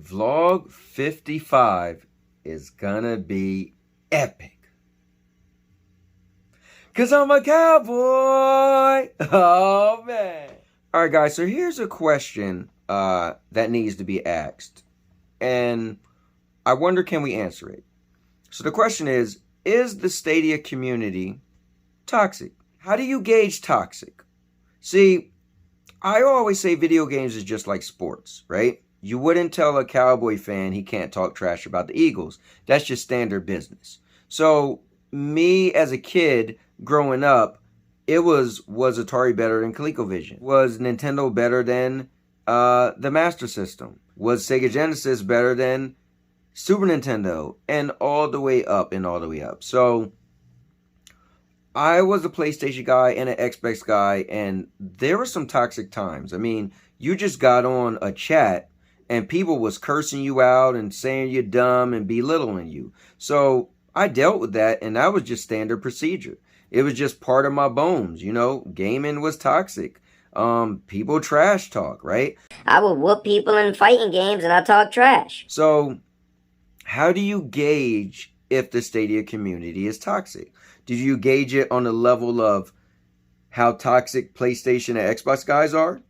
Vlog 55 is gonna be epic. Cause I'm a cowboy. Oh man. All right, guys. So here's a question that needs to be asked, and I wonder, can we answer it? So the question is the Stadia community toxic? How do you gauge toxic? See, I always say video games is just like sports, right? You wouldn't tell a Cowboy fan he can't talk trash about the Eagles. That's just standard business. So me as a kid growing up, it was Atari better than ColecoVision? Was Nintendo better than the Master System? Was Sega Genesis better than Super Nintendo? And all the way up and all the way up. So I was a PlayStation guy and an Xbox guy, and there were some toxic times. I mean, you just got on a chat and people was cursing you out and saying you're dumb and belittling you. So I dealt with that, and that was just standard procedure. It was just part of my bones, you know. Gaming was toxic. People trash talk, right? I would whoop people in fighting games and I talk trash. So how do you gauge if the Stadia community is toxic? Did you gauge it on the level of how toxic PlayStation and Xbox guys are?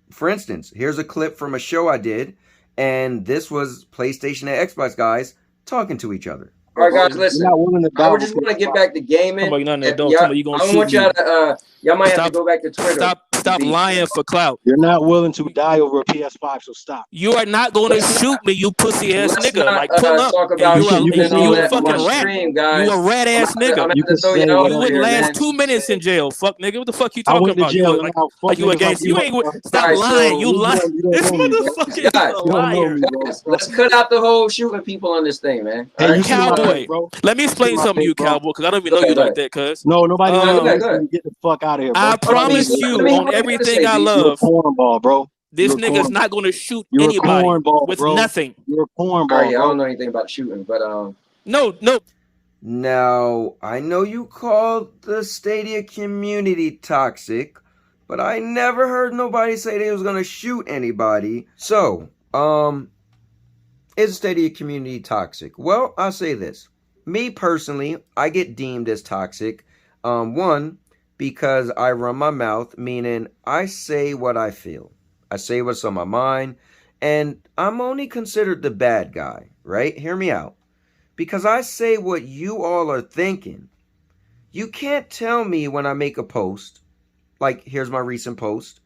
For instance, here's a clip from a show I did, and this was PlayStation and Xbox guys talking to each other. All right, guys, listen. I just want to get back to gaming. I want y'all to, y'all might have to go back to Twitter. Stop lying for clout. You're not willing to die over a PS5, so stop. You are not going to shoot me, you pussy ass nigga. Like, pull up. You a fucking rat. Stream, guys. You a rat ass nigga. You would last 2 minutes in jail. Fuck nigga. What the fuck you talking about? You against you ain't stop lying. You lying. This motherfucker is a liar. Let's cut out the whole shooting people on this thing, man. Hey, Cowboy. Let me explain something to you, Cowboy, because I don't even know you like that, cuz. No, nobody get the fuck out of here, bro. I promise you on everything I love. You're a cornball, bro. This nigga's not going to shoot anybody with nothing. You're a cornball. All right, I don't know anything about shooting, but No. Now, I know you called the Stadia community toxic, but I never heard nobody say they was going to shoot anybody. So, is the Stadia community toxic? Well, I'll say this. Me personally, I get deemed as toxic. One, because I run my mouth, meaning I say what I feel. I say what's on my mind, and I'm only considered the bad guy, right? Hear me out. Because I say what you all are thinking. You can't tell me when I make a post, like here's my recent post.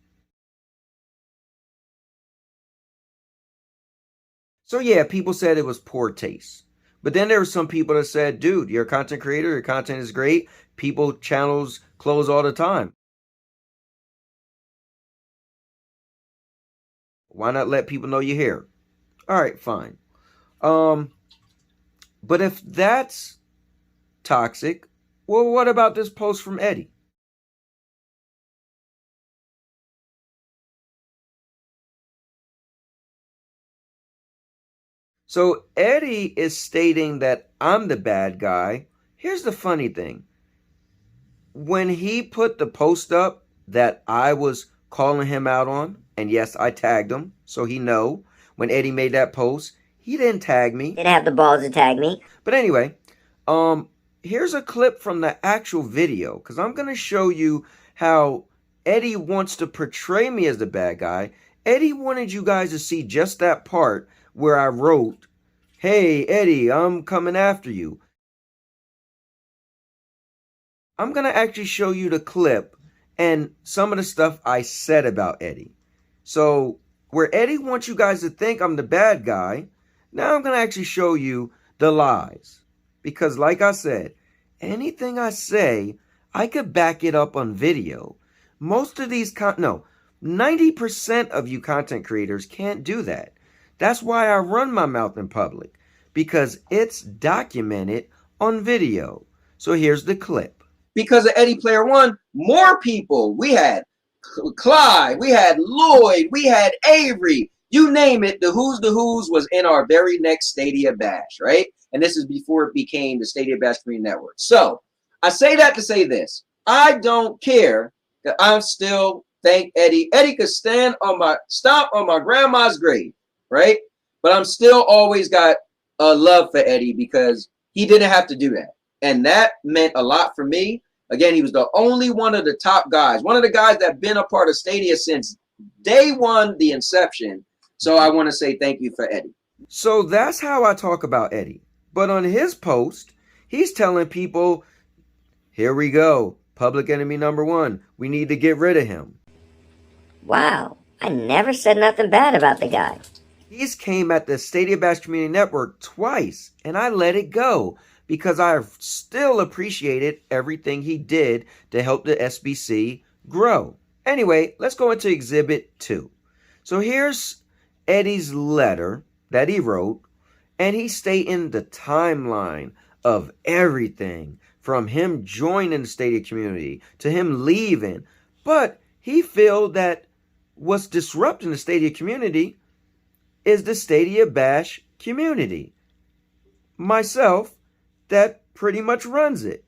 So yeah, people said it was poor taste. But then there were some people that said, dude, you're a content creator, your content is great. People, channels close all the time. Why not let people know you're here? All right, fine. But if that's toxic, well, what about this post from Eddie? So Eddie is stating that I'm the bad guy. Here's the funny thing. When he put the post up that I was calling him out on, and yes, I tagged him, so he know. When Eddie made that post, he didn't tag me. Didn't have the balls to tag me. But anyway, here's a clip from the actual video, because I'm going to show you how Eddie wants to portray me as the bad guy. Eddie wanted you guys to see just that part where I wrote, hey, Eddie, I'm coming after you. I'm going to actually show you the clip and some of the stuff I said about Eddie. So, where Eddie wants you guys to think I'm the bad guy, now I'm going to actually show you the lies. Because like I said, anything I say, I could back it up on video. Most of these, 90% of you content creators can't do that. That's why I run my mouth in public, because it's documented on video. So here's the clip. Because of Eddie Player One, more people. We had Clyde, we had Lloyd, we had Avery. You name it, the who's was in our very next Stadia bash, right? And this is before it became the Stadia Bash Community Network. So I say that to say this. I don't care that I'm still thank Eddie. Eddie could stomp on my grandma's grave, right? but I'm still always got a love for Eddie because he didn't have to do that. And that meant a lot for me. Again, he was the only one of the top guys, one of the guys that been a part of Stadia since day one, the inception. So I want to say thank you for Eddie. So that's how I talk about Eddie. But on his post, he's telling people, here we go. Public enemy number one. We need to get rid of him. Wow, I never said nothing bad about the guy. He's came at the Stadia Bash Community Network twice, and I let it go because I still appreciated everything he did to help the SBC grow. Anyway, let's go into Exhibit 2. So here's Eddie's letter that he wrote, and he's stating the timeline of everything from him joining the Stadia community to him leaving. But he feels that what's disrupting the Stadia community is the Stadia Bash community. Myself, that pretty much runs it.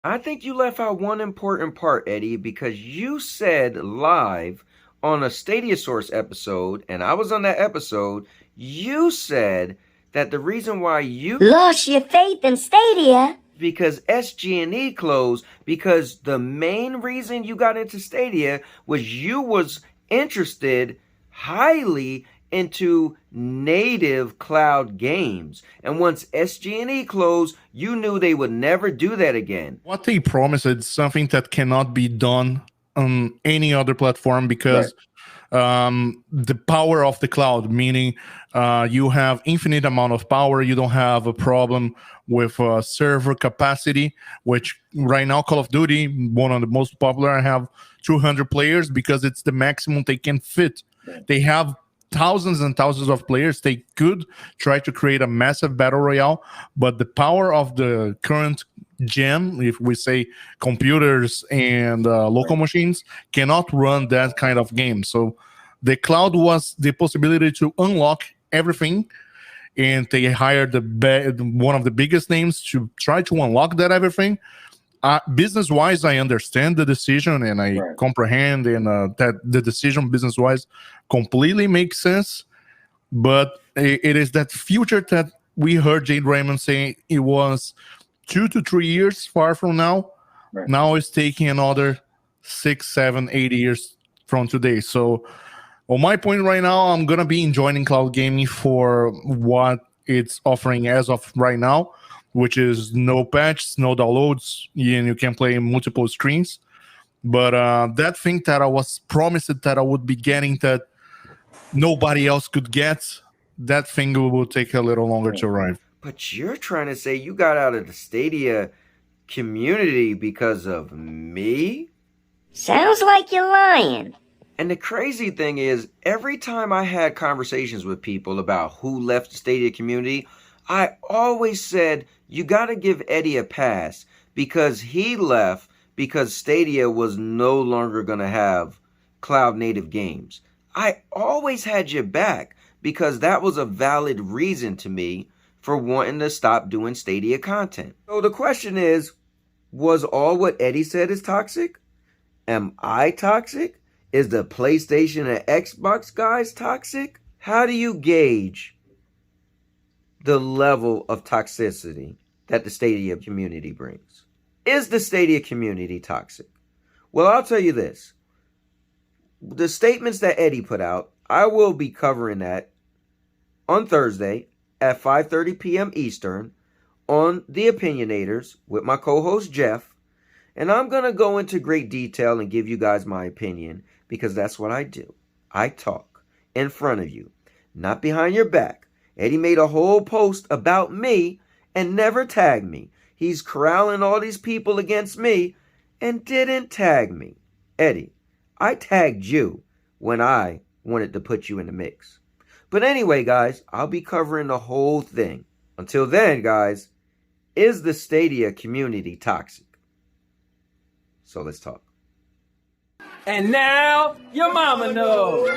I think you left out one important part, Eddie, because you said live on a Stadia Source episode, and I was on that episode, you said that the reason why you lost your faith in Stadia because SG&E closed, because the main reason you got into Stadia was you was interested highly into native cloud games. And once SG&E closed, you knew they would never do that again. What they promised is something that cannot be done on any other platform because the power of the cloud, meaning you have infinite amount of power. You don't have a problem with server capacity, which right now Call of Duty, one of the most popular, I have 200 players because it's the maximum they can fit. They have thousands and thousands of players. They could try to create a massive battle royale, but the power of the current gen, if we say computers and local machines, cannot run that kind of game. So the cloud was the possibility to unlock everything, and they hired one of the biggest names to try to unlock that everything. Business-wise, I understand the decision and I comprehend, and that the decision business-wise completely makes sense. But it is that future that we heard Jade Raymond say it was 2 to 3 years far from now. Now it's taking another 6, 7, 8 years from today. So on my point right now, I'm going to be enjoying cloud gaming for what it's offering as of right now, which is no patches, no downloads, and you can play multiple screens. But that thing that I was promised that I would be getting that nobody else could get, that thing will take a little longer to arrive. But you're trying to say you got out of the Stadia community because of me? sounds like you're lying. And the crazy thing is, every time I had conversations with people about who left the Stadia community, I always said, you got to give Eddie a pass because he left because Stadia was no longer going to have cloud native games. I always had your back because that was a valid reason to me for wanting to stop doing Stadia content. So the question is, was all what Eddie said is toxic? Am I toxic? Is the PlayStation and Xbox guys toxic? How do you gauge the level of toxicity that the Stadia community brings? Is the Stadia community toxic? Well, I'll tell you this. The statements that Eddie put out, I will be covering that on Thursday at 5:30 p.m. Eastern on The Opinionators with my co-host Jeff. And I'm going to go into great detail and give you guys my opinion because that's what I do. I talk in front of you, not behind your back. Eddie made a whole post about me and never tagged me. He's corralling all these people against me and didn't tag me. Eddie, I tagged you when I wanted to put you in the mix. But anyway, guys, I'll be covering the whole thing. Until then, guys, is the Stadia community toxic? So let's talk. And now your mama knows.